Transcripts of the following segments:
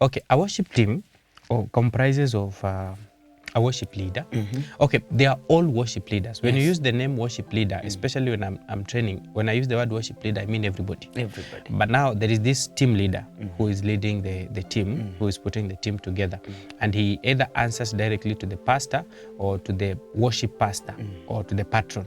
Okay, a worship team comprises of a worship leader. Okay, they are all worship leaders. When you use the name worship leader, especially when I'm training, when I use the word worship leader, I mean everybody. Everybody. But now there is this team leader who is leading the team, who is putting the team together. And he either answers directly to the pastor or to the worship pastor or to the patron,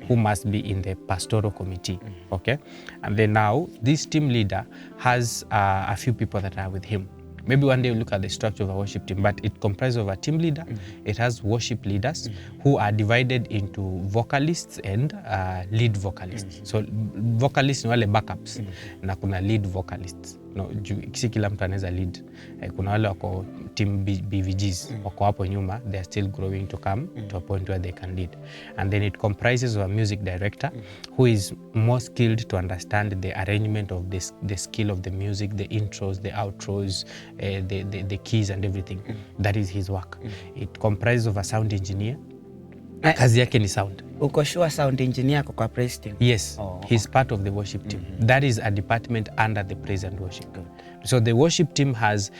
who must be in the pastoral committee. Okay? And then now this team leader has a few people that are with him. Maybe one day we'll look at the structure of a worship team, but it comprises of a team leader. It has worship leaders who are divided into vocalists and lead vocalists. So vocalists ni wale backups na kuna lead vocalists. No, si kila mtu anaweza lead. Kuna wale wako team BVGs wako hapo nyuma, they are still growing to come to a point where they can lead. And then it comprises of a music director who is more skilled to understand the arrangement of the skill of the music, the intros, the outros, the keys and everything. That is his work. It comprises of a sound engineer. Kazi yake ni sound. Uko sure sound engineer kwa praise team? Yes, he's part of the worship team. That is a department under the praise and worship. So the worship team has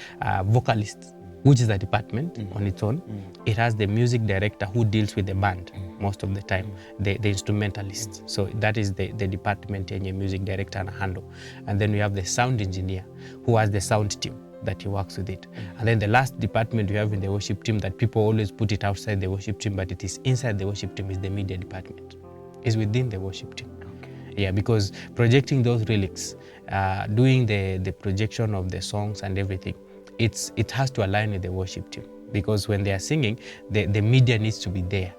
vocalists, which is a department on its own. It has the music director who deals with the band most of the time, the instrumentalists. So that is the department yenye music director ana handle. And then we have the sound engineer who has the sound team that he works with it. And then the last department we have in the worship team that people always put it outside the worship team, but it is inside the worship team, is the media department. It's within the worship team. Yeah, because projecting those relics, doing the projection of the songs and everything, it has to align with the worship team. Because when they are singing, the media needs to be there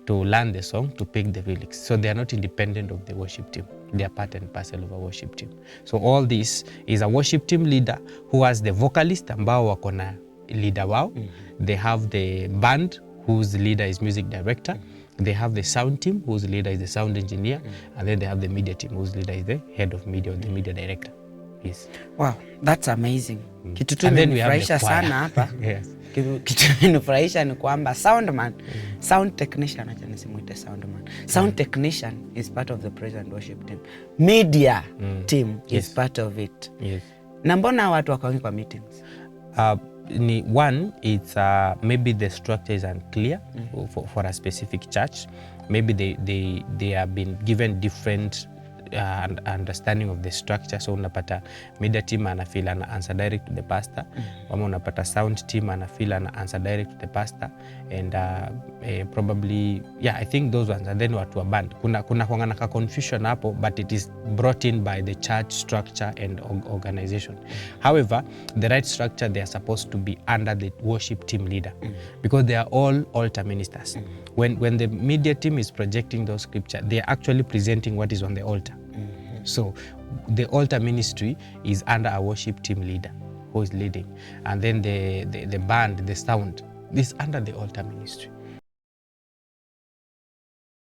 to learn the song, to pick the lyrics. So they are not independent of the worship team. They are part and parcel of a worship team. So all this is a worship team leader who has the vocalist ambao wako na leader wao. They have the band whose leader is music director. They have the sound team whose leader is the sound engineer. And then they have the media team whose leader is the head of media or the media director. Yes. Wow, that's amazing. Kitu tu imenifurahisha sana hapa. Yes. Kitu imenifurahisha ni kwamba sound technician, acha nisimuite soundman. Sound technician is part of the praise and worship team. Media team is part of it. Yes. Na mbona watu wakaangi kwa meetings? One, it's maybe the structure is unclear for a specific church. Maybe they have been given different understanding of the structure. So unapata media team anafeel ana answer direct to the pastor, ama unapata sound team anafeel ana answer direct to the pastor, and probably I think those ones. And then watu wa band kuna kuangana ka confusion hapo, but it is brought in by the church structure and organization. However, the right structure, they are supposed to be under the worship team leader, because they are all altar ministers. When the media team is projecting those scripture, they are actually presenting what is on the altar. So the altar ministry is under a worship team leader who is leading. And then the band, the sound, is under the altar ministry.